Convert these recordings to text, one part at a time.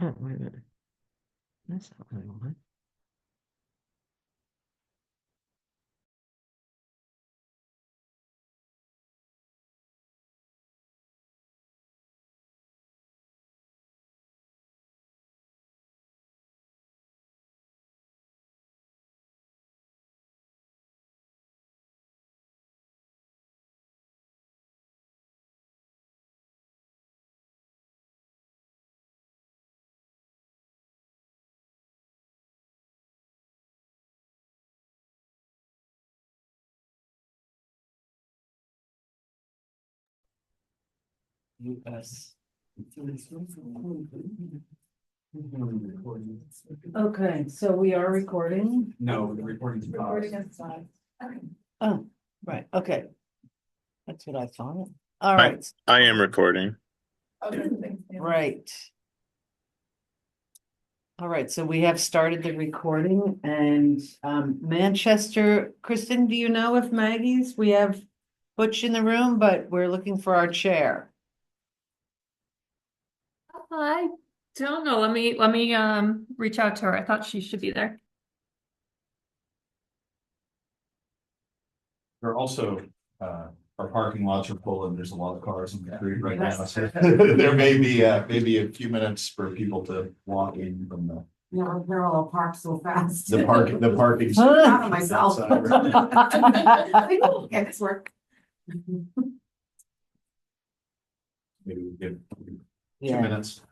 Oh, wait a minute. That's not what I want. US. Okay, so we are recording. No, the recording's paused. Oh, right, okay. That's what I thought. All right, I am recording. right. All right, so we have started the recording and Manchester, Kristen, do you know if we have Butch in the room, but we're looking for our chair. I don't know. Let me reach out to her. I thought she should be there. There are also, our parking lots are full and there's a lot of cars in the street right now. So there may be a few minutes for people to walk in from the. Yeah, they're all parked so fast. The parking. Proud of myself. Yeah, this work. Maybe we give 2 Yeah. minutes.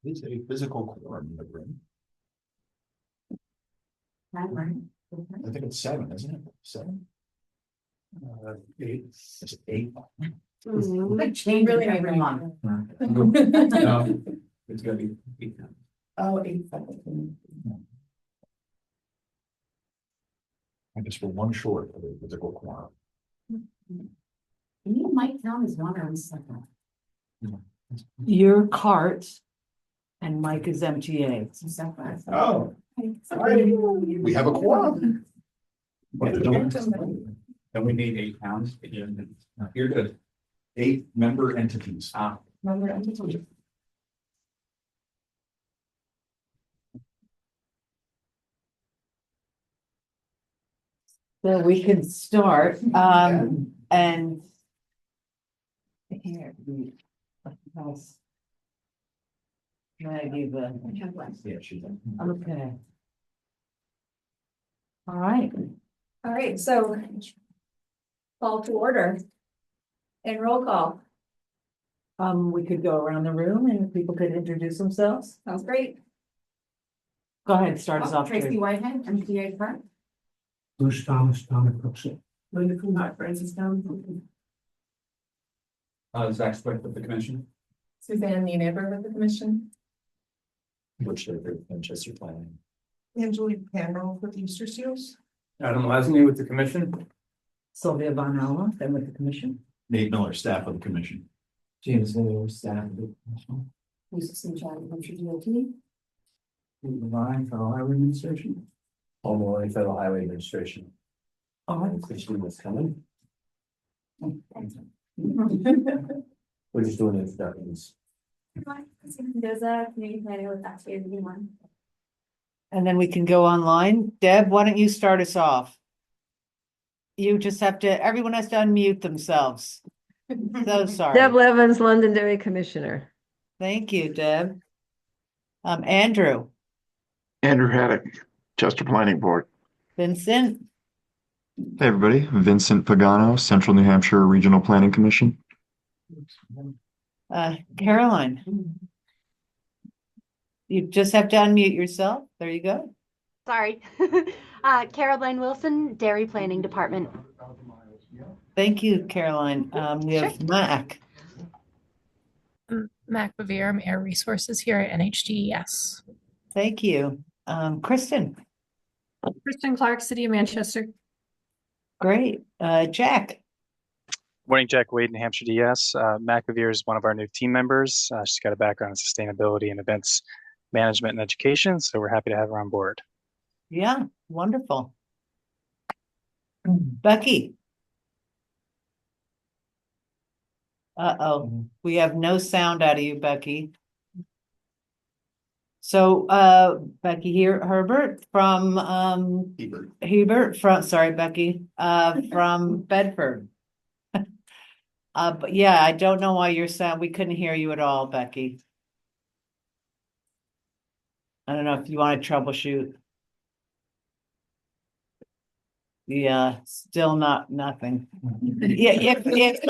Is a physical quorum in the room. Right. I think it's 7, isn't it? 7? 8. It's 8. They change it every month. No, it's gonna be 8 now. Oh, 8:17. I guess we're one short of a physical quorum. You might count as one or as second. Your cart and Mike is MTA. Oh. We have a quorum. Then we need 8 pounds. You're good. 8 member entities. Member entity. So we can start, and. Here. Maggie, Yeah, she's. okay. All right, All right, so call to order and roll call. we could go around the room and people could introduce themselves. Sounds great. Go ahead, start us off. Tracy Tracy. Whitehead, MTA front. Bruce Thomas, Donna Cookson. Linda Kumar, Francis Stone. Zach Swift with the commission. Suzanne Nienaber with the commission. Which are Manchester planning. Angelique Panroll with Easter Seals. Adam Lesney with the commission. Sylvia Von Alma, then with the commission. Nate Miller, staff of the commission. James Miller, staff of the commission. Lisa St. John, Country DOT. Divine Federal Highway Administration. Paul Maloney, Federal Highway Administration. All right. Christine was coming. We're just doing introductions. There's a community planner with that one. And then we can go online. Deb, why don't you start us off? You just have to, everyone has to unmute themselves. So sorry. Deb Levens, Londonderry Commissioner. Thank you, Deb. Andrew. Andrew Haddock, Chester Planning Board. Vincent. Hey, everybody. Vincent Pagano, Central New Hampshire Regional Planning Commission. Caroline. You just have to unmute yourself. There you go. Sorry. Caroline Wilson, Dairy Planning Department. Thank you, Caroline. We have Mac. Mac Bavir, I'm Air Resources here at NHDES. Thank you. Kristen, Kristen Clark, City of Manchester. great. Jack, Morning, Jack Wade, New Hampshire DS. Mac Bavir is one of our new team members. She's got a background in sustainability and events management and education, so we're happy to have her on board. yeah, wonderful. Becky. Uh-oh, we have no sound out of you, Becky. So, Becky here, Herbert from, Hebert from, sorry, Becky, from Bedford. But yeah, I don't know why we couldn't hear you at all, Becky. I don't know if you want to troubleshoot. Yeah, still nothing. Yeah,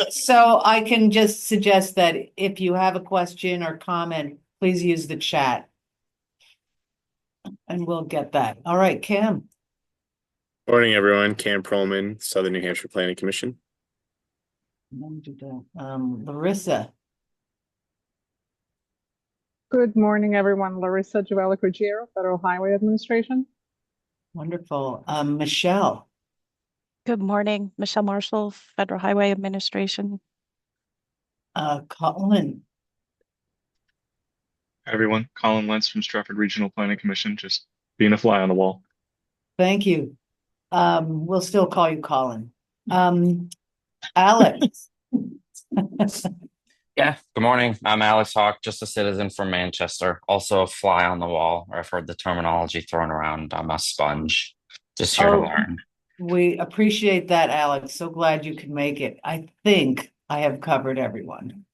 so I can just suggest that if you have a question or comment, please use the chat. And we'll get that. All right, Cam. Morning, everyone. Cam Perlman, Southern New Hampshire Planning Commission. Larissa. Good morning, everyone. Larissa Joella Ruggiero, Federal Highway Administration. Wonderful. Michelle. Good morning, Michelle Marshall, Federal Highway Administration. Colin. Hi, everyone. Colin Lentz from Stratford Regional Planning Commission, just being a fly on the wall. Thank you. We'll still call you Colin. Alex. Yeah, good morning. I'm Alex Hawk, just a citizen from Manchester, also a fly on the wall, or I've heard the terminology thrown around. I'm a sponge, just here to learn. We appreciate that, Alex. So glad you could make it. I think I have covered everyone.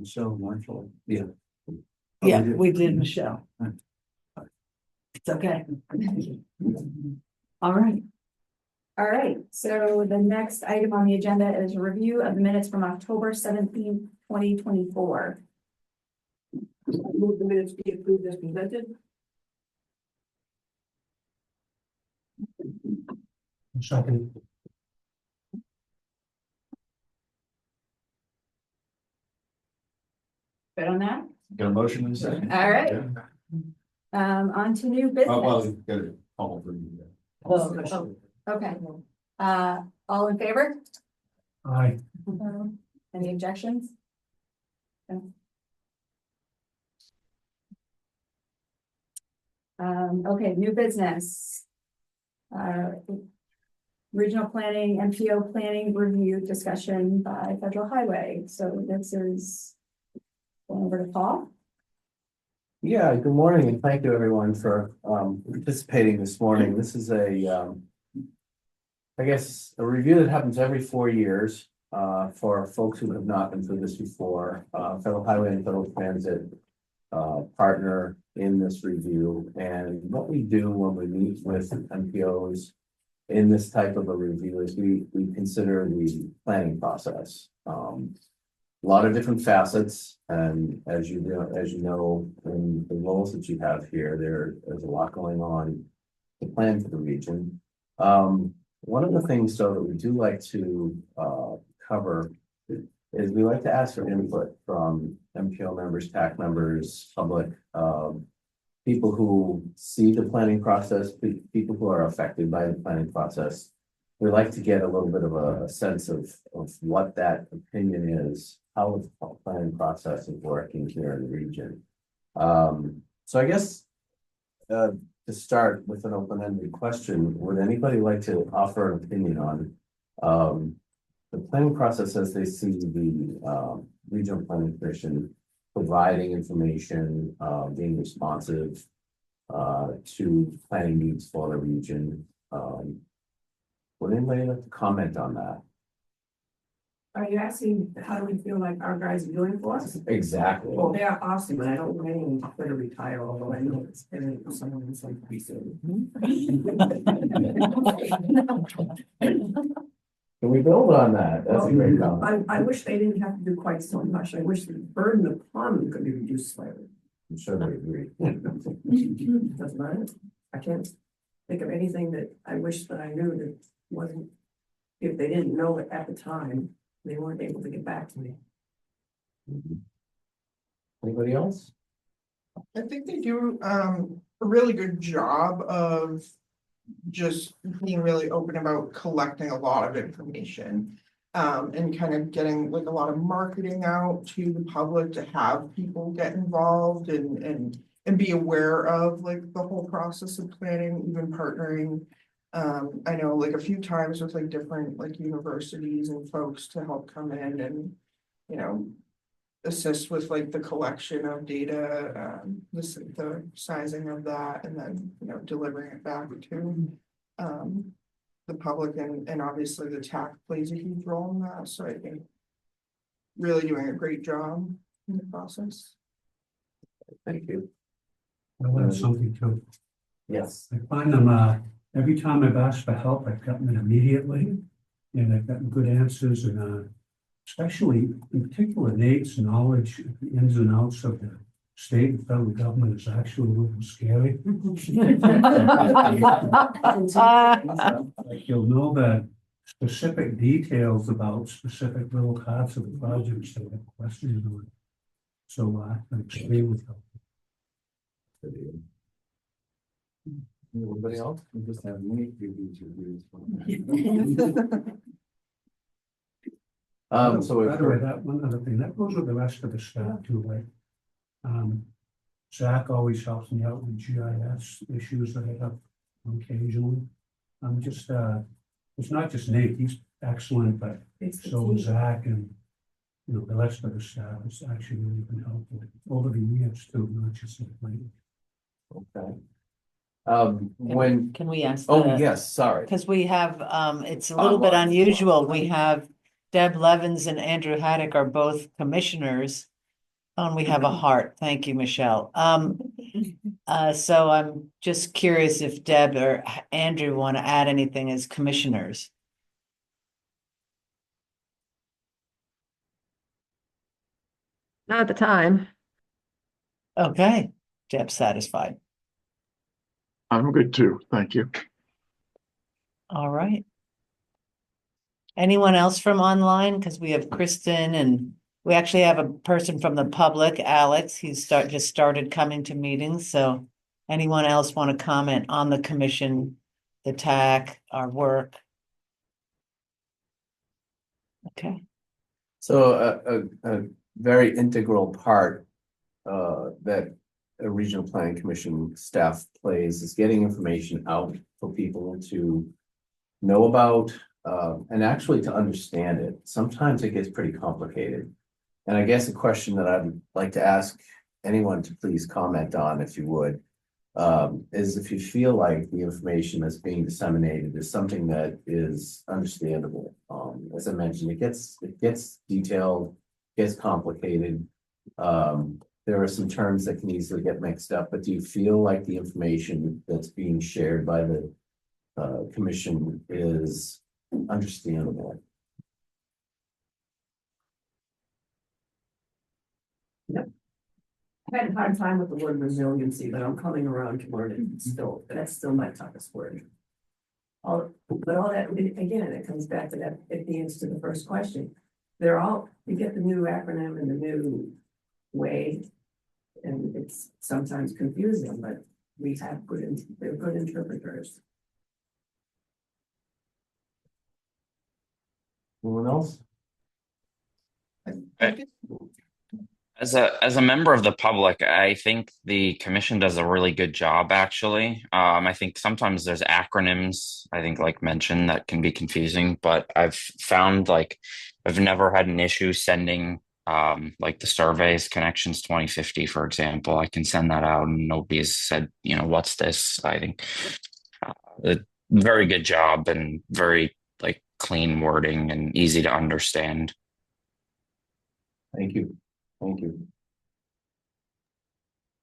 So Marshall, yeah. Yeah, we did, Michelle. It's okay. All right. All right, so the next item on the agenda is a review of the minutes from October 17th, 2024. Move the minutes be approved as presented. Second. Good on that? Got a motion in a second? All right. Yeah. On to new business. Well, we've got a call for you. Oh, okay. All in favor? Aye. Any objections? Okay. Okay, new business. Regional planning, MPO planning review discussion by Federal Highway. So this is going over to Paul. Yeah, good morning and thank you everyone for participating this morning. This is a I guess a review that happens every 4 years for folks who have not been through this before. Federal Highway and Federal Transit partner in this review, and what we do when we meet with MPOs in this type of a review is we consider the planning process. A lot of different facets, and as you know, in the roles that you have here, there's a lot going on to plan for the region. One of the things, though, that we do like to cover is we like to ask for input from MPO members, TAC members, public, people who see the planning process, people who are affected by the planning process. We like to get a little bit of a sense of what that opinion is, how the planning process is working here in the region. So I guess to start with an open-ended question, would anybody like to offer an opinion on the planning process as they see the Regional Planning Commission providing information, being responsive to planning needs for the region? Would anybody like to comment on that? Are you asking how do we feel like our guys are doing for us? Exactly. Well, they are awesome, and I don't want anyone to retire, although I know it's been someone who's like to be soon. Can we build on that? That's a great comment. I wish they didn't have to do quite so much. I wish the burden upon them could be reduced slightly. I'm sure they agree. Doesn't matter. I can't think of anything that I wish that I knew that wasn't, if they didn't know it at the time, they weren't able to get back to me. Anybody else? I think they do a really good job of just being really open about collecting a lot of information. And kind of getting like a lot of marketing out to the public to have people get involved and be aware of like the whole process of planning, even partnering. I know like a few times with like different like universities and folks to help come in and, you know, assist with like the collection of data, the sizing of that, and then, you know, delivering it back to the public, and obviously the TAC plays a huge role in that. So I think really doing a great job in the process. Thank you. I learned something too. Yes. I find them, every time I've asked for help, I've gotten it immediately. And I've gotten good answers and, especially in particular, Nate's knowledge of the ins and outs of the state and federal government is actually a little scary. Like you'll know the specific details about specific little parts of the projects that have questions on. So, I'm extremely helpful. Anybody else? We just have many previews. So By the way, that one other thing, that goes with the rest of the staff too, like, Zach always helps me out with GIS issues that I have occasionally. I'm just, it's not just Nate, he's excellent, but so is Zach and, you know, the rest of the staff has actually really been helpful over the years too, not just lately. Okay. Can we ask? Oh, yes, sorry. Because we have, it's a little bit unusual. We have Deb Levins and Andrew Haddock are both commissioners. And we have a heart. Thank you, Michelle. So I'm just curious if Deb or Andrew want to add anything as commissioners. Not at the time. Okay, Deb's satisfied. I'm good too. Thank you. All right. Anyone else from online? Because we have Kristen and we actually have a person from the public, Alex. He's just started coming to meetings. So anyone else want to comment on the commission, the TAC, our work? Okay. So a very integral part that a regional planning commission staff plays is getting information out for people to know about and actually to understand it. Sometimes it gets pretty complicated. And I guess a question that I'd like to ask anyone to please comment on, if you would, is if you feel like the information that's being disseminated is something that is understandable. As I mentioned, it gets detailed, gets complicated. There are some terms that can easily get mixed up, but do you feel like the information that's being shared by the commission is understandable? I had a hard time with the word resiliency, but I'm coming around to learn it still, but that's still my toughest word. But all that, again, it comes back to that, at the answer to the first question. You get the new acronym and the new way, and it's sometimes confusing, but they're good interpreters. Anyone else? As a member of the public, I think the commission does a really good job, actually. I think sometimes there's acronyms, I think like mentioned, that can be confusing, but I've found like I've never had an issue sending like the surveys, Connections 2050, for example. I can send that out and nobody's said, you know, what's this? I think a very good job and very like clean wording and easy to understand. Thank you. Thank you.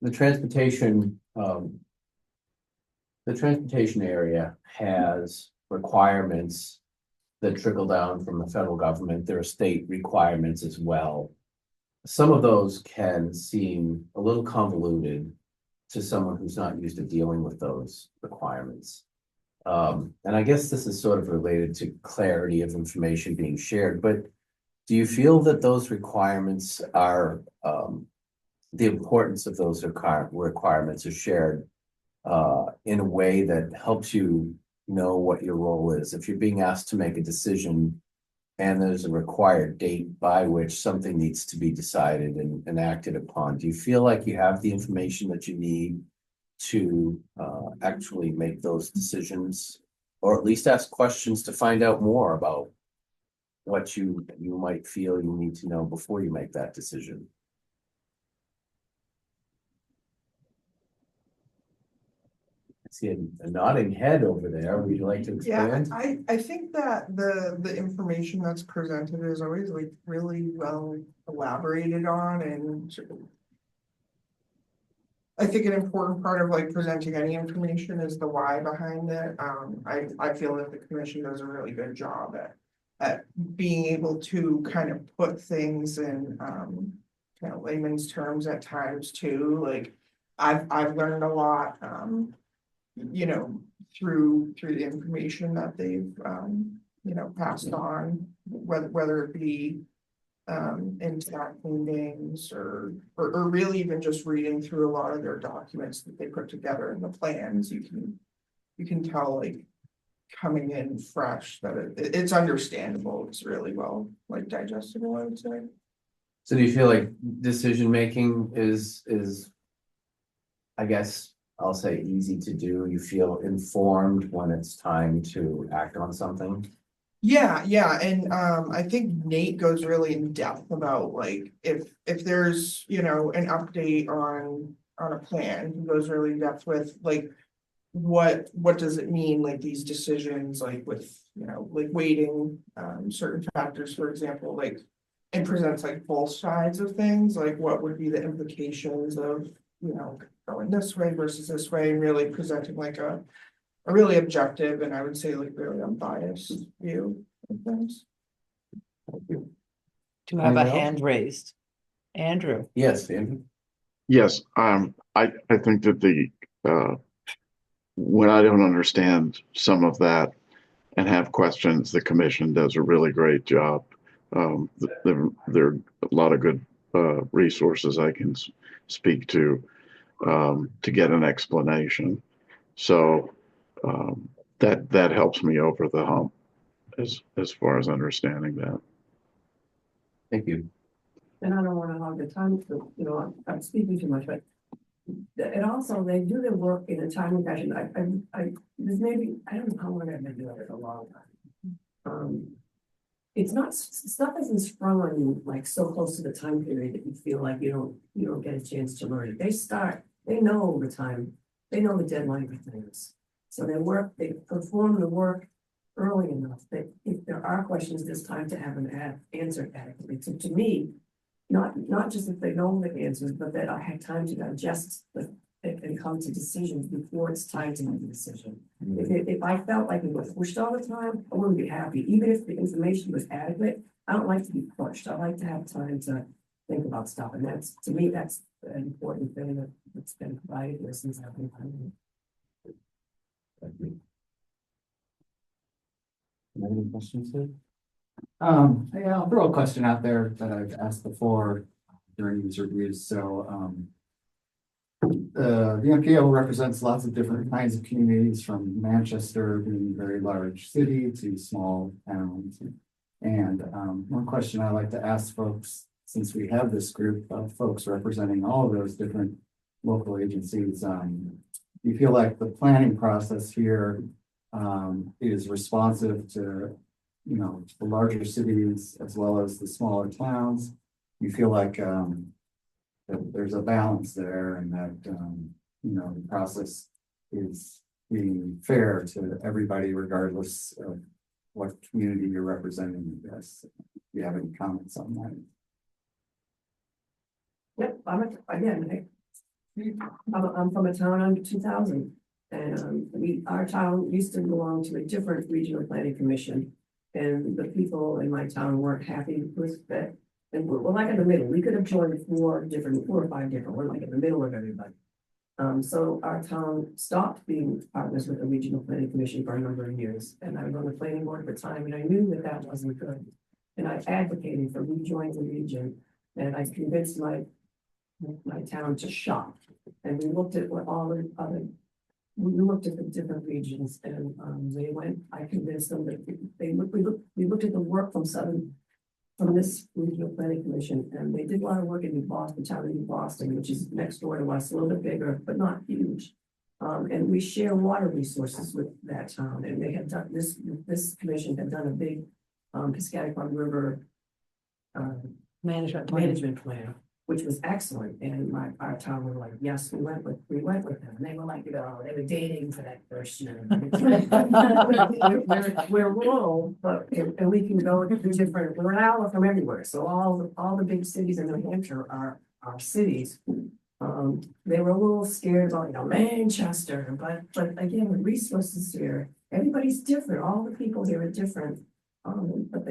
The transportation area has requirements that trickle down from the federal government. There are state requirements as well. Some of those can seem a little convoluted to someone who's not used to dealing with those requirements. And I guess this is sort of related to clarity of information being shared, but do you feel that those requirements are the importance of those requirements are shared in a way that helps you know what your role is. If you're being asked to make a decision and there's a required date by which something needs to be decided and acted upon, do you feel like you have the information that you need to actually make those decisions, or at least ask questions to find out more about what you might feel you need to know before you make that decision? I see a nodding head over there. Would you like to Yeah, expand? I think that the information that's presented is always like really well elaborated on, and I think an important part of like presenting any information is the why behind it. I feel that the commission does a really good job at being able to kind of put things in kind of layman's terms at times too. Like I've learned a lot you know, through the information that they've you know, passed on, whether it be in TAC meetings or really even just reading through a lot of their documents that they put together in the plans. You can tell like coming in fresh that it's understandable. It's really well like digestible, I would say. So do you feel like decision making is, I guess I'll say, easy to do? You feel informed when it's time to act on something? Yeah, and I think Nate goes really in depth about like if there's, you know, an update on a plan, he goes really in depth with like what does it mean, like these decisions, like with, you know, like weighting certain factors, for example, like, and presents like both sides of things, like what would be the implications of, you know, going this way versus this way, and really presenting like a really objective and I would say like really unbiased view of things. To have a Anyone else? hand raised. Andrew. Yes, Andrew. Yes, I think that when I don't understand some of that and have questions, the commission does a really great job. There are a lot of good resources I can speak to get an explanation. So that helps me over the hump as far as understanding that. Thank you. And I don't want to hog the time, so, you know, I'm speaking too much, but and also they do their work in a timely fashion. There's maybe, I don't know how long I've been doing it, a long time. It's not, stuff isn't sprung on you like so close to the time period that you feel like you don't get a chance to learn it. They know the time, they know the deadline for things. So they perform the work early enough that if there are questions, there's time to have them answered adequately. So to me, not just that they know the answers, but that I had time to digest and come to decisions before it's time to make a decision. If I felt like it was pushed all the time, I wouldn't be happy. Even if the information was adequate, I don't like to be pushed. I like to have time to think about stuff. And that's, to me, that's an important thing that's been provided here since I've been coming. Any questions, sir? Yeah, I'll throw a question out there that I've asked before during these reviews. So, the MPO represents lots of different kinds of communities, from Manchester being a very large city to small towns. And one question I like to ask folks, since we have this group of folks representing all of those different local agencies, do you feel like the planning process here is responsive to, you know, the larger cities as well as the smaller towns? You feel like that there's a balance there, and that you know, the process is being fair to everybody regardless of what community you're representing? Yes. Do you have any comments on that? Yep, I'm from a town under 2,000, and our town used to belong to a different regional planning commission, and the people in my town weren't happy with that. And we're like in the middle. We could have joined 4 or 5 different. We're like in the middle of everybody. So our town stopped being partners with the regional planning commission for a number of years, and I was on the planning board at the time, and I knew that that wasn't good. And I advocated for rejoining the region, and I convinced my my town to shop. And we looked at what all the other, we looked at the different regions and, they went, I convinced them that we looked at the work from this regional planning commission, and they did a lot of work in New Boston, town of New Boston, which is next door to us, a little bit bigger, but not huge. And we share water resources with that town, and they had done, this commission had done a big, Piscataqua River Management plan, which was excellent, and our town were like, yes, we went with them, and they were like, they were dating for that first year. We're rural, but, and we can go to different, we're an hour from everywhere, so all the big cities in New Hampshire are cities. They were a little scared about, Manchester, but again, the resources here, everybody's different, all the people here are different. But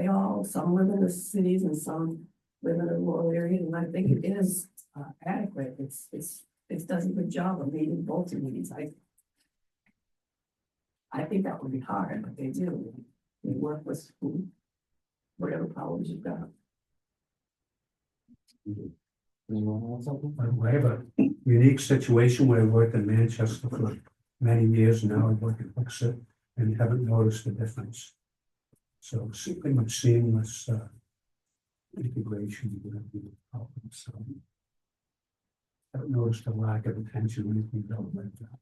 some live in the cities and some live in a rural area, and I think it is adequate. It does a good job of meeting both needs. I think that would be hard, but they do. They work with whatever problems you've got. I have a unique situation where I worked in Manchester for many years, and now I work in Hooksett and haven't noticed the difference. So it's pretty much seamless integration with the problems. So I haven't noticed a lack of attention when anything goes like that.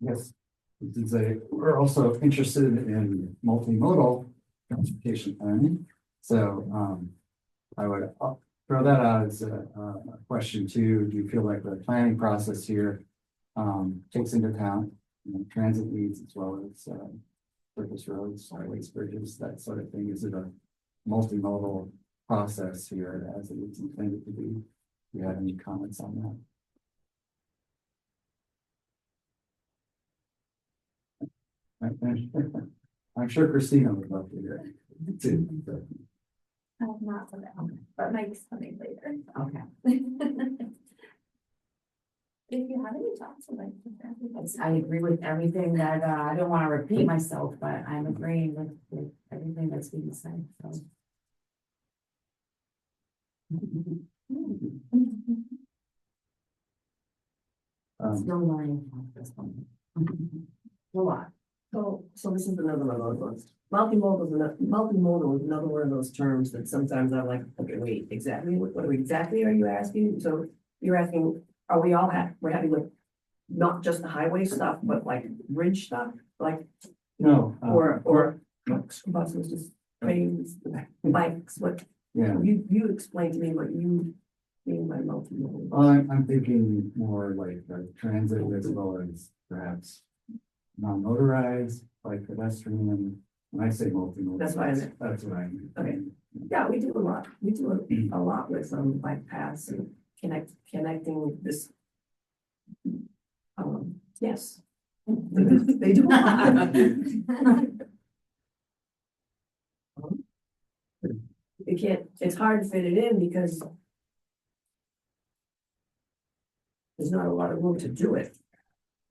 Yes, we're also interested in multimodal transportation planning. So I would throw that out as a question too. Do you feel like the planning process here takes into account transit needs as well as surface roads, highways, bridges, that sort of thing? Is it a multimodal process here as it is intended to be? Do you have any comments on that? I'm sure Christina would love to hear it too. Not for that, but Mike's coming later. Okay. If you have any thoughts, I'd like to. I agree with everything that, I don't want to repeat myself, but I'm agreeing with everything that's being said, so. Still learning about this one. A lot. So this is another one of those ones. Multimodal is another one of those terms that sometimes I'm like, okay, wait, exactly, what exactly are you asking? So you're asking, are we all we're having with not just the highway stuff, but like bridge stuff, like No. or buses, just trains, bikes, what? Yeah. You explain to me what you mean by multimodal. I'm thinking more like transit as well as perhaps non-motorized, like pedestrian. When I say multimodal, That's what I meant. That's what I mean. Okay. Yeah, we do a lot. We do a lot with bike paths and connecting this. Yes. They do. It's hard to fit it in because there's not a lot of room to do it.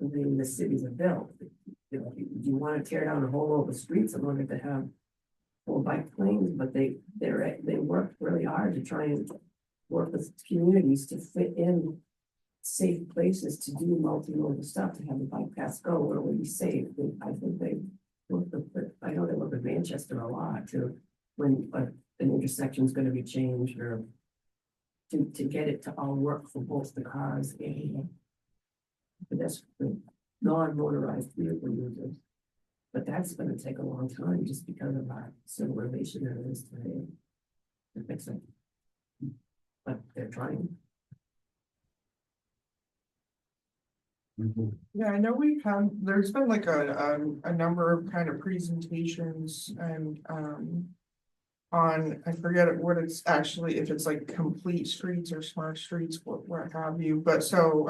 I mean, the cities are built. You want to tear down a whole load of streets in order to have full bike lanes, but they work really hard to try and work with communities to fit in safe places to do multimodal stuff, to have the bike paths go where it would be safe. I think I know they work with Manchester a lot too, when an intersection is going to be changed or to get it to all work for both the cars and the non-motorized vehicle users. But that's going to take a long time just because of our civilization that it is today. To fix it. But they're trying. Yeah, I know there's been like a number of kind of presentations and on, I forget what it's actually, if it's like complete streets or smart streets, what have you, but so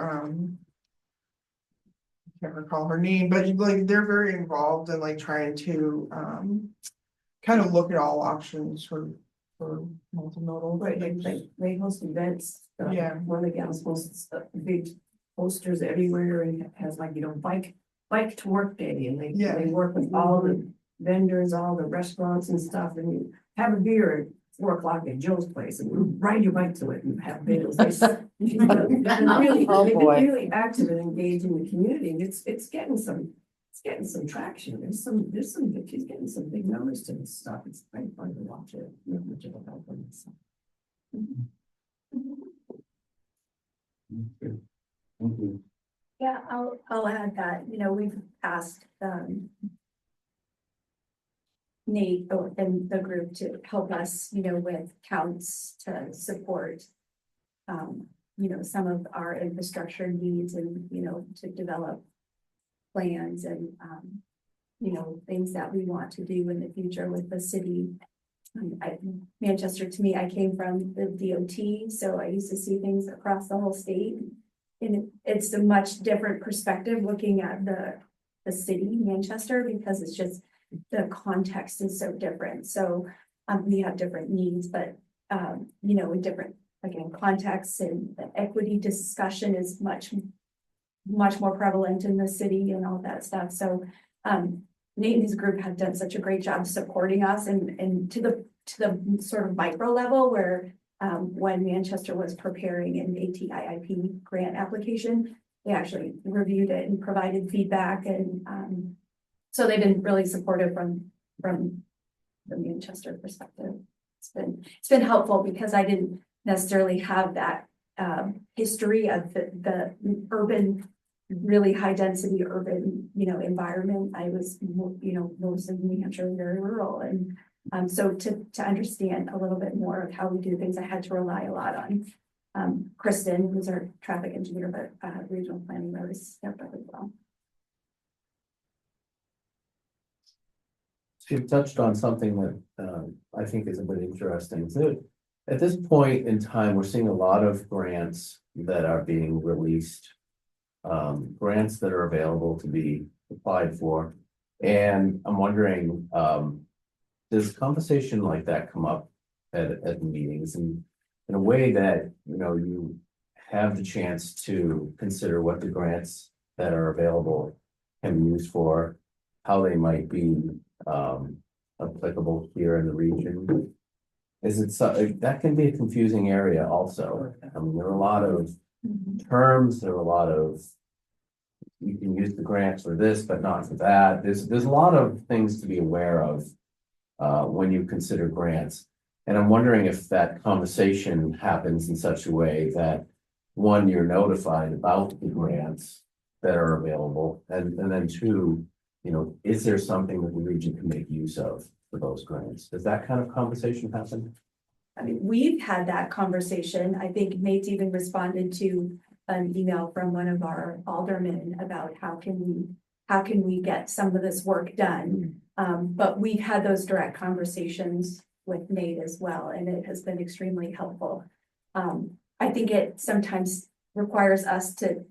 can't recall her name, but like they're very involved in like trying to kind of look at all options for multimodal. Right, they host events. Yeah. One of the gals hosts big posters everywhere and has like, bike to work day, and they work with all the vendors, all the restaurants and stuff, and you have a beer at 4 o'clock at Joe's place and you ride your bike to it and have bagels. They've been really, Oh, they've been boy. really active and engaged in the community, and it's getting some traction. She's getting some big numbers to this stuff. It's quite fun to watch it. Not much of a help on this. Thank you. Yeah, I'll add that, we've asked, Nate and the group to help us, with counts to support, some of our infrastructure needs and, to develop plans and, things that we want to do in the future with the city. Manchester, to me, I came from the DOT, so I used to see things across the whole state. And it's a much different perspective looking at the city, Manchester, because it's just, the context is so different. So we have different needs, but in different, again, contexts, and the equity discussion is much more prevalent in the city and all that stuff. So Nate and his group have done such a great job supporting us and to the sort of micro level where when Manchester was preparing an ATIIP grant application, they actually reviewed it and provided feedback, and so they've been really supportive from the Manchester perspective. It's been helpful because I didn't necessarily have that history of the urban, really high density urban, environment. I was, most of New Hampshire very rural, and so to understand a little bit more of how we do things, I had to rely a lot on Kristen, who's our traffic engineer, but regional planning really stepped up as well. So you've touched on something that I think is a bit interesting. So at this point in time, we're seeing a lot of grants that are being released, grants that are available to be applied for. And I'm wondering, does conversation like that come up at the meetings, and in a way that, you have the chance to consider what the grants that are available can be used for, how they might be applicable here in the region? Is it that can be a confusing area also? I mean, there are a lot of terms, there are a lot of, you can use the grants for this, but not for that. There's a lot of things to be aware of when you consider grants. And I'm wondering if that conversation happens in such a way that, one, you're notified about the grants that are available, and then two, is there something that the region can make use of for those grants? Does that kind of conversation happen? I mean, we've had that conversation. I think Nate's even responded to an email from one of our aldermen about how can we get some of this work done. But we've had those direct conversations with Nate as well, and it has been extremely helpful. I think it sometimes requires us to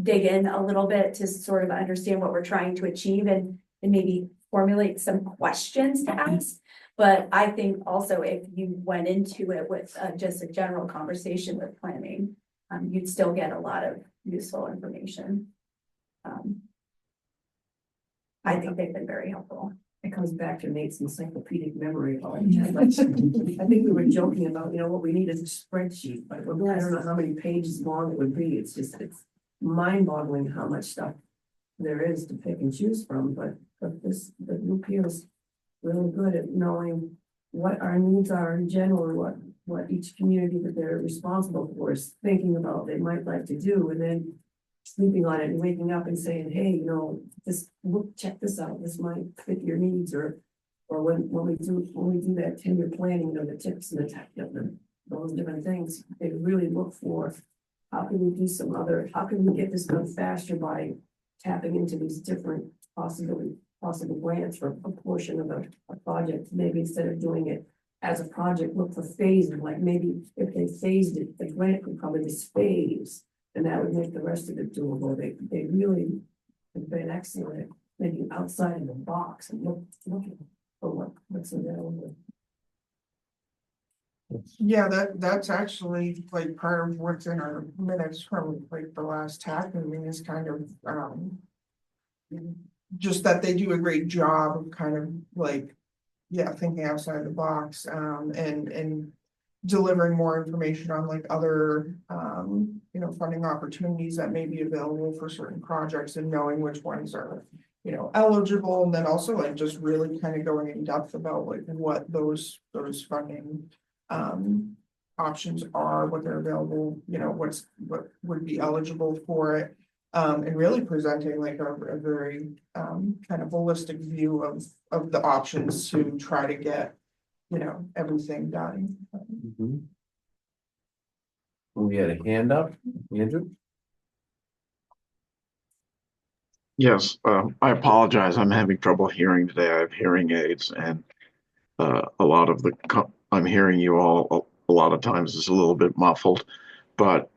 dig in a little bit to sort of understand what we're trying to achieve and maybe formulate some questions to ask. But I think also if you went into it with just a general conversation with planning, you'd still get a lot of useful information. I think they've been very helpful. It comes back to Nate's encyclopedic memory. I think we were joking about, what we need is a spreadsheet, but I don't know how many pages long it would be. It's mind boggling how much stuff there is to pick and choose from, but the group here is really good at knowing what our needs are in general, and what each community that they're responsible for is thinking about they might like to do, and then sleeping on it and waking up and saying, hey, check this out, this might fit your needs, or when we do that 10-year planning, the tips and those different things, they really look for how can we get this done faster by tapping into these different possible grants for a portion of a project. Maybe instead of doing it as a project, look for phases, like maybe if they phased it, the grant could probably just phase, and that would make the rest of it doable. They really have been excellent at thinking outside of the box and looking for what's available. Yeah, that's actually like part of what's in our minutes from like the last TAC meeting is kind of just that they do a great job of kind of like, yeah, thinking outside the box, and delivering more information on like other, funding opportunities that may be available for certain projects and knowing which ones are, eligible, and then also like just really kind of going in depth about like what those funding options are, what they're available, what would be eligible for it. And really presenting like a very kind of holistic view of the options to try to get, everything done. We had a hand up, Andrew? Yes, I apologize. I'm having trouble hearing today. I have hearing aids, and a lot of I'm hearing you all a lot of times is a little bit muffled, but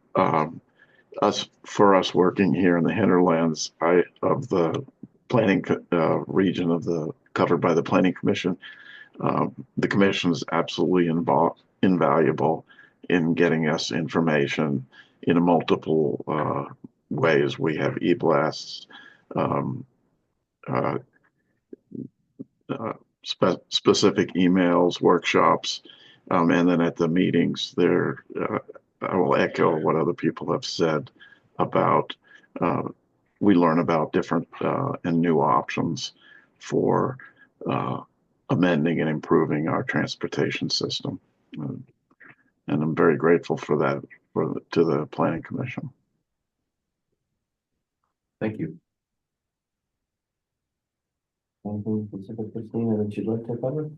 for us working here in the hinterlands, of the planning region of the covered by the Planning Commission, the commission is absolutely invaluable in getting us information in multiple ways. We have e-blasts, specific emails, workshops, and then at the meetings there, I will echo what other people have said about we learn about different and new options for amending and improving our transportation system. And I'm very grateful for that to the Planning Commission. Thank you. Anything specific, Christina, that you'd like to cover?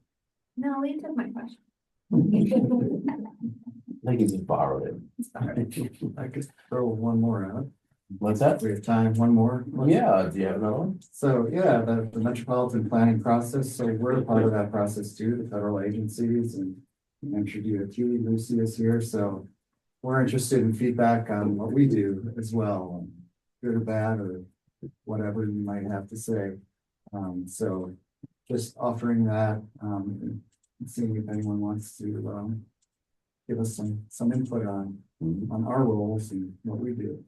No, you took my question. I think you just borrowed it. I could throw one more out. What's that? We have time, one more. Yeah, do you have another one? So, yeah, the metropolitan planning process, so we're a part of that process too, the federal agencies, and I'm sure DOT, Lucy is here, so we're interested in feedback on what we do as well, good or bad, or whatever you might have to say. So just offering that, and seeing if anyone wants to give us some input on our roles and what we do.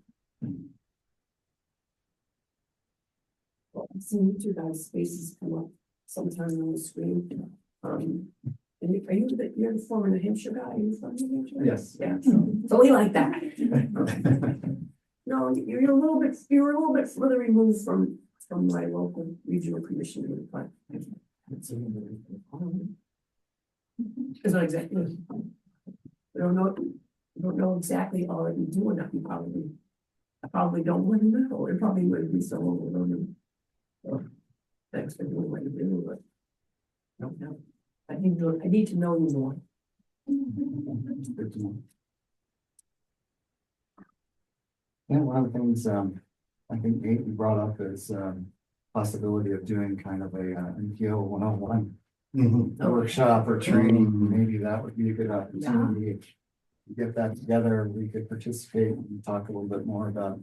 Well, I've seen you two guys' faces come up sometime on the screen. And you're the former New Hampshire guy? Are you from New Hampshire? Yes. Yeah, so we like that. No, you're a little bit further removed from my local regional commissioner, but. It's not exactly. I don't know exactly all that you do enough. I probably don't want to know. It probably would be so overwhelming. So, thanks for doing what you do, but I don't know. I need to know you more. Good to know. Yeah, one of the things I think Nate brought up is possibility of doing kind of a NPO 101 workshop or training. Maybe that would be a good opportunity. If we get that together, we could participate and talk a little bit more about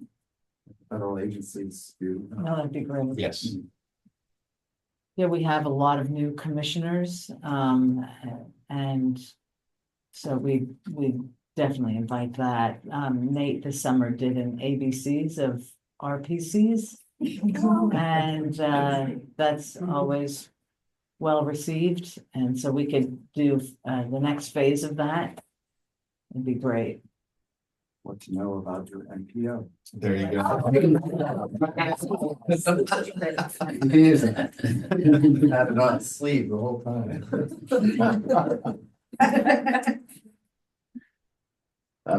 federal agencies do. No, that'd be great. Yes. Yeah, we have a lot of new commissioners, and so we definitely invite that. Nate this summer did an ABCs of RPCs, and that's always well received, and so we could do the next phase of that. It'd be great. What to know about your NPO. There you go. He had it on sleeve the whole time.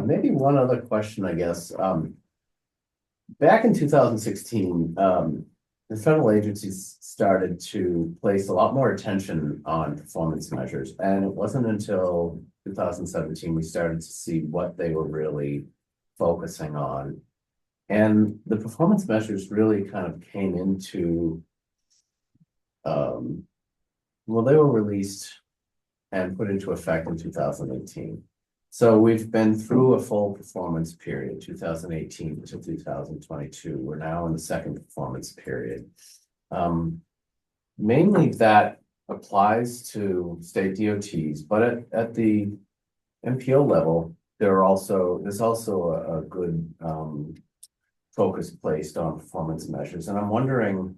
Maybe one other question, I guess. Back in 2016, the federal agencies started to place a lot more attention on performance measures, and it wasn't until 2017 we started to see what they were really focusing on. And the performance measures really kind of came into, well, they were released and put into effect in 2018. So we've been through a full performance period, 2018 to 2022. We're now in the second performance period. Mainly that applies to state DOTs, but at the MPO level, there's also a good focus placed on performance measures. And I'm wondering,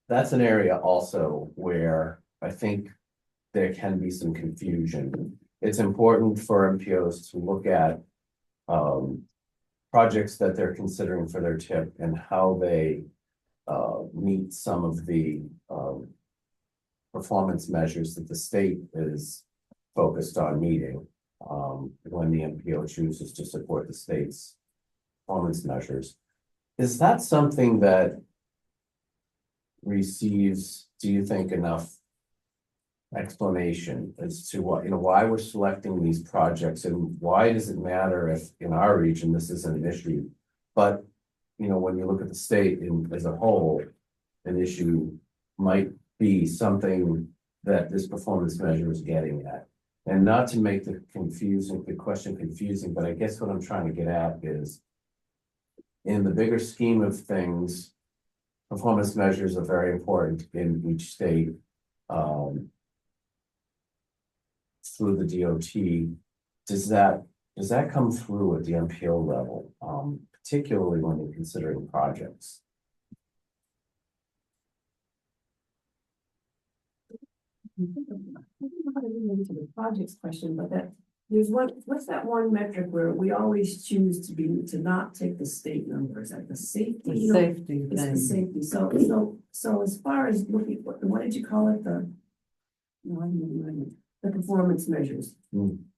that's an area also where I think there can be some confusion. It's important for MPOs to look at projects that they're considering for their TIP and how they meet some of the performance measures that the state is focused on meeting when the MPO chooses to support the state's performance measures. Is that something that receives, do you think, enough explanation as to what, why we're selecting these projects and why does it matter if in our region this isn't an issue? But, when you look at the state as a whole, an issue might be something that this performance measure is getting at. And not to make the question confusing, but I guess what I'm trying to get at is in the bigger scheme of things, performance measures are very important in each state through the DOT. Does that come through at the MPO level, particularly when you're considering projects? I don't know how to get into the projects question, but what's that one metric where we always choose to not take the state numbers at the safety? Safety It's the thing. safety. So as far as looking, what did you call it? The performance measures.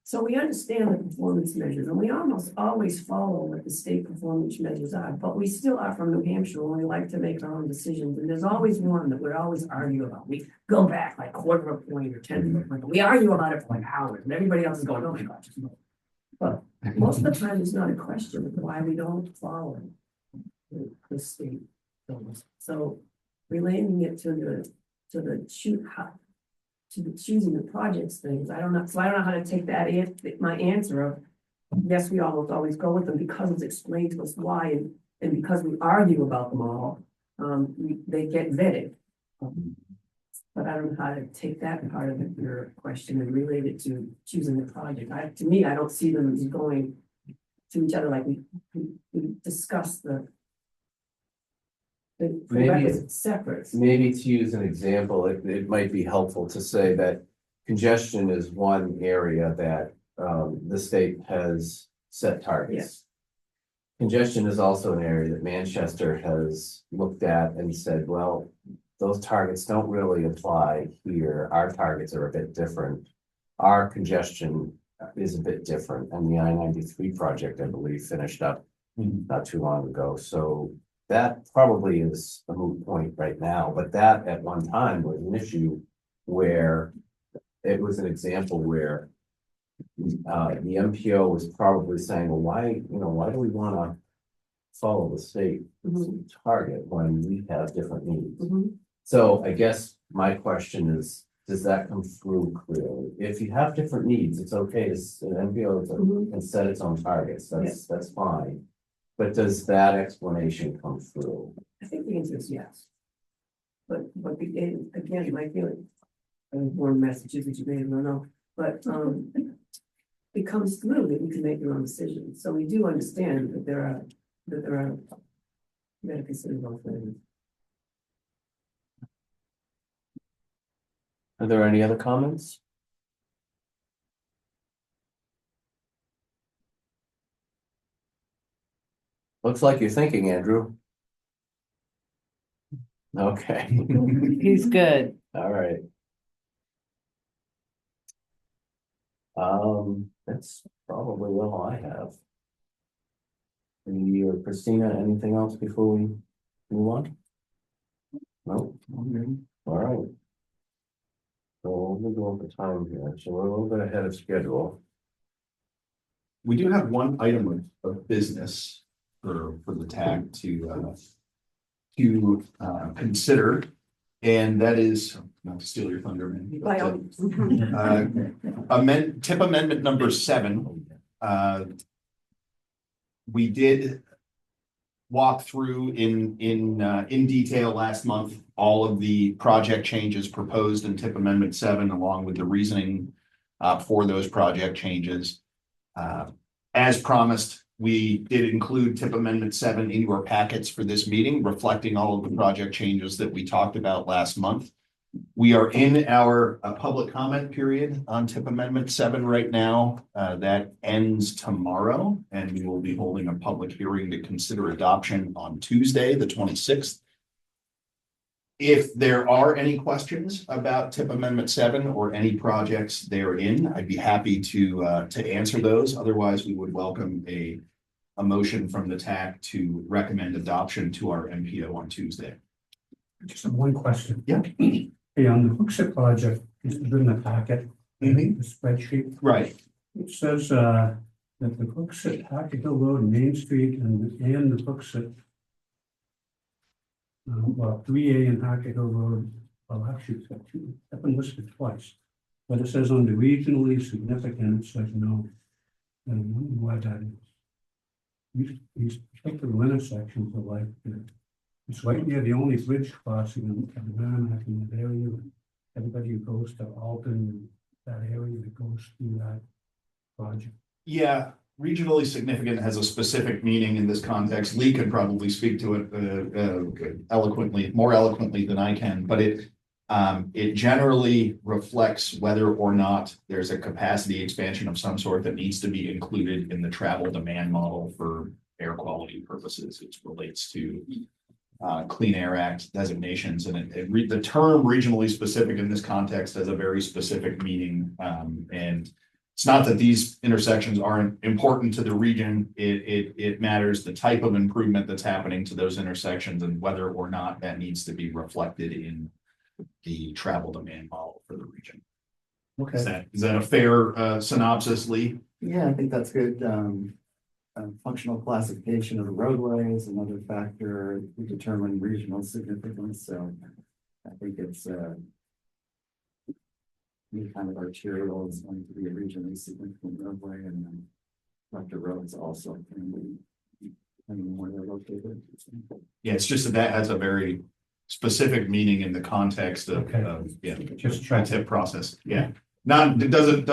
So we understand the performance measures and we almost always follow what the state performance measures are, but we still are from New Hampshire and we like to make our own decisions. And there's always one that we always argue about. We go back like quarter of a point or 10 of a point. We argue about it for like hours and everybody else is going, oh my gosh. But most of the time it's not a question of why we don't follow the state. So relating it to the choosing the projects things, I don't know how to take that my answer of yes, we almost always go with them because it's explained to us why and because we argue about them all, they get vetted. But I don't know how to take that part of your question and relate it to choosing the project. To me, I don't see them as going to each other like we discuss the prerequisites separate. Maybe to use an example, it might be helpful to say that congestion is one area that the state has set targets. Yes. Congestion is also an area that Manchester has looked at and said, well, those targets don't really apply here. Our targets are a bit different. Our congestion is a bit different. And the I-93 project, I believe, finished up not too long ago. So that probably is a moot point right now, but that at one time was an issue where it was an example where the MPO was probably saying, well, why do we want to follow the state target when we have different needs? So I guess my question is, does that come through clearly? If you have different needs, it's okay to an MPO can set its own targets. That's fine. But does that explanation come through? I think the answer is yes. But again, my feeling, I was born in Massachusetts, you may not know, but it comes through that you can make your own decisions. So we do understand that there are, you gotta consider both things. Are there any other comments? Looks like you're thinking, Andrew. Okay. He's good. All right. That's probably all I have. Or Christina, anything else before we move on? No? All right. So we'll go over time here. So we're a little bit ahead of schedule. We do have one item of business for the TAC to consider, and that is, not to steal your thunder, man. TIP amendment number 7. We did walk through in detail last month all of the project changes proposed in TIP amendment 7, along with the reasoning for those project changes. As promised, we did include tip amendment 7 into our packets for this meeting, reflecting all of the project changes that we talked about last month. We are in our public comment period on tip amendment 7 right now. That ends tomorrow, and we will be holding a public hearing to consider adoption on Tuesday, the 26th. If there are any questions about tip amendment 7 or any projects therein, I'd be happy to answer those. Otherwise, we would welcome a motion from the TAC to recommend adoption to our MPO on Tuesday. Just one question. Yeah. Hey, on the Hooksett project, this is in the packet, the spreadsheet. Right. It says that the Hooksett, Hackett Hill Road, Main Street, and the Hooksett. Well, 3A and Hackett Hill Road, well, actually, it's got two, I've been listed twice. But it says on the regionally significant, it says no. And I wonder why that is. These particular intersections are like, it's right near the only bridge crossing in Merrimack in that area. Everybody who goes to Alton, that area that goes through that project. Yeah, regionally significant has a specific meaning in this context. Lee could probably speak to it eloquently, more eloquently than I can, but it generally reflects whether or not there's a capacity expansion of some sort that needs to be included in the travel demand model for air quality purposes. It relates to Clean Air Act designations, and the term regionally specific in this context has a very specific meaning. And it's not that these intersections aren't important to the region. It matters the type of improvement that's happening to those intersections and whether or not that needs to be reflected in the travel demand model for the region. Okay. Is that a fair synopsis, Lee? Yeah, I think that's good. Functional classification of the roadways, another factor to determine regional significance. So I think it's any kind of arterial is going to be a regionally significant roadway, and then collector roads also can be depending on where they're located. Yeah, it's just that has a very specific meaning in the context of just the tip process. Yeah. It doesn't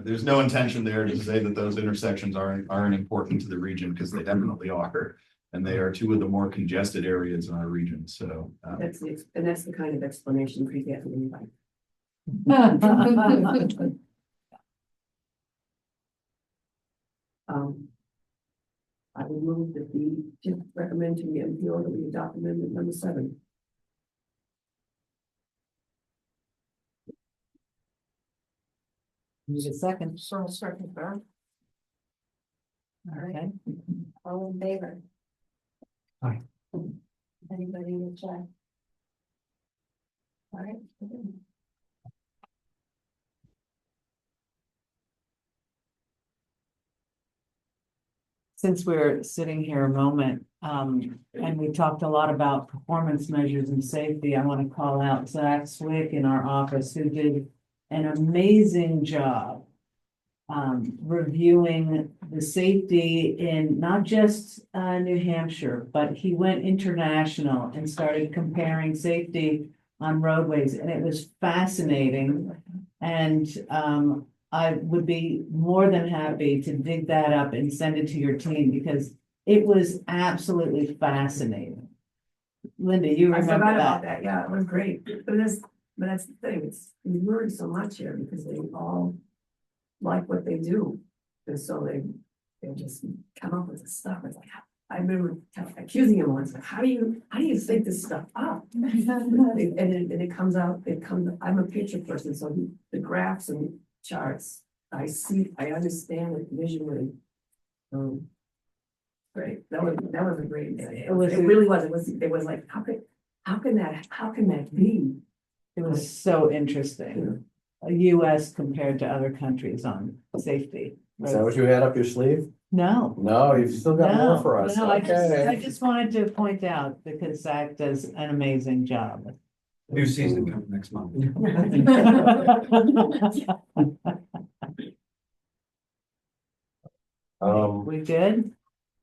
there's no intention there to say that those intersections aren't important to the region, because they definitely are. And they are two of the more congested areas in our region. So That's the kind of explanation we get from anybody. I would move that we just recommend to the MPO that we adopt amendment number 7. Need a second. So second that. Okay. All in favor? Aye. Anybody in the chat? All right. Since we're sitting here a moment, and we talked a lot about performance measures and safety, I want to call out Zach Swick in our office, who did an amazing job reviewing the safety in not just New Hampshire, but he went international and started comparing safety on roadways, and it was fascinating. And I would be more than happy to dig that up and send it to your team, because it was absolutely fascinating. Linda, you I remember forgot about that? that. Yeah, it was great. But that's the thing. We learn so much here because they all like what they do, and so they just come up with the stuff. It's like, I remember accusing him once, like, how do you think this stuff up? and it comes out. I'm a picture person, so the graphs and charts, I understand it visually. Great. That was a great day. It really was. It was like, how can that be? It was so interesting. US compared to other countries on safety. Is that what you had up your sleeve? No. No, you've still got more for us. No, Okay. I just wanted to point out, because Zach does an amazing job. New season coming next month. We good?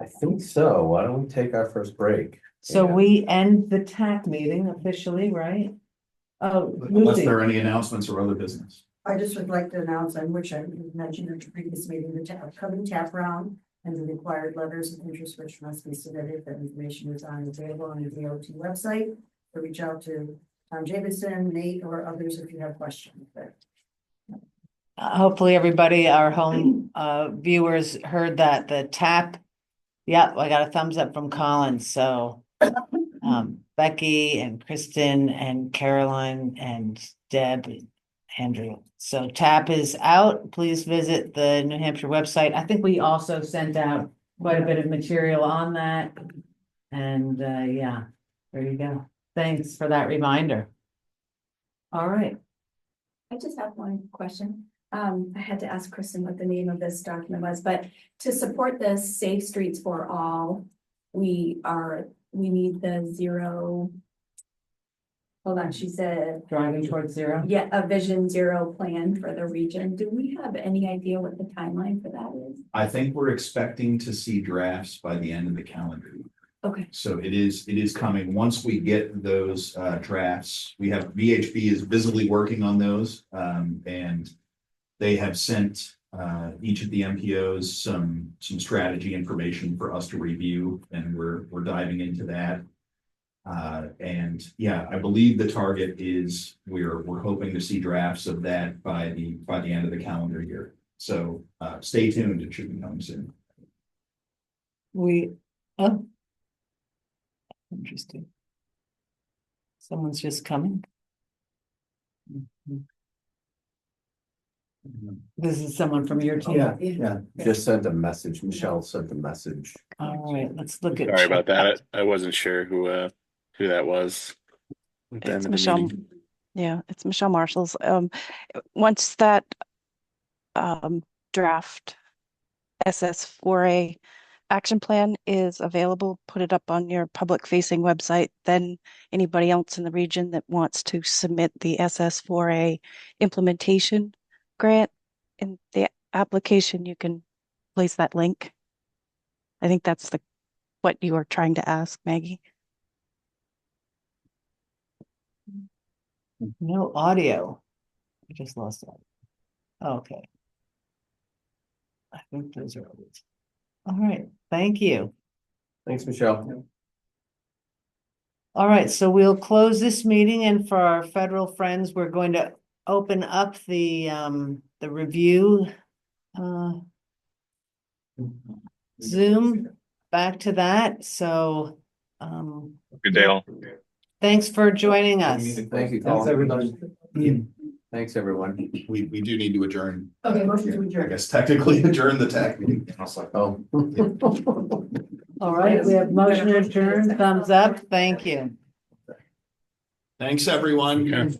I think so. Why don't we take our first break? So we end the TAC meeting officially, right? Oh, Unless Lucy. there are any announcements or other business. I just would like to announce, which I mentioned at the previous meeting, the upcoming tap round and the required letters of interest which must be submitted. That information is available on the DOT website. So reach out to Tom Jameson, Nate, or others if you have questions. But Hopefully everybody, our home viewers heard that the TAP. Yeah, I got a thumbs up from Colin. So Becky and Kristen and Caroline and Deb and Andrew. So TAP is out. Please visit the New Hampshire website. I think we also sent out quite a bit of material on that. And yeah, there you go. Thanks for that reminder. All right. I just have one question. I had to ask Kristen what the name of this document was, but to support this Safe Streets for All, we need the zero. Hold on, she said. Driving towards zero. Yeah, a vision zero plan for the region. Do we have any idea what the timeline for that is? I think we're expecting to see drafts by the end of the calendar year. Okay. So it is coming. Once we get those drafts, we have VHB is visibly working on those. And they have sent each of the MPOs some strategy information for us to review, and we're diving into that. And yeah, I believe the target is we're hoping to see drafts of that by the end of the calendar year. So stay tuned. It should be coming soon. Interesting. Someone's just coming. This is someone from your team. Yeah, just sent a message. Michelle sent a message. All right, let's look at. Sorry about that. I wasn't sure who that was. It's Michelle. Yeah, it's Michelle Marshall's. Once that draft SS4A action plan is available, put it up on your public facing website. Then anybody else in the region that wants to submit the SS4A implementation grant in the application, you can place that link. I think that's what you were trying to ask, Maggie. No audio. I just lost that. Okay. I think those are others. All right, thank you. Thanks, Michelle. All right, so we'll close this meeting, and for our federal friends, we're going to open up the review Zoom back to that. So Good day all. Thanks for joining us. Thank you, Thanks, everybody. Thanks, everyone. We do need to adjourn. Okay, motion to adjourn. I guess technically adjourn the TAC meeting. Oh. All right, we have motion to adjourn, thumbs up, thank you. Thanks, everyone. Okay.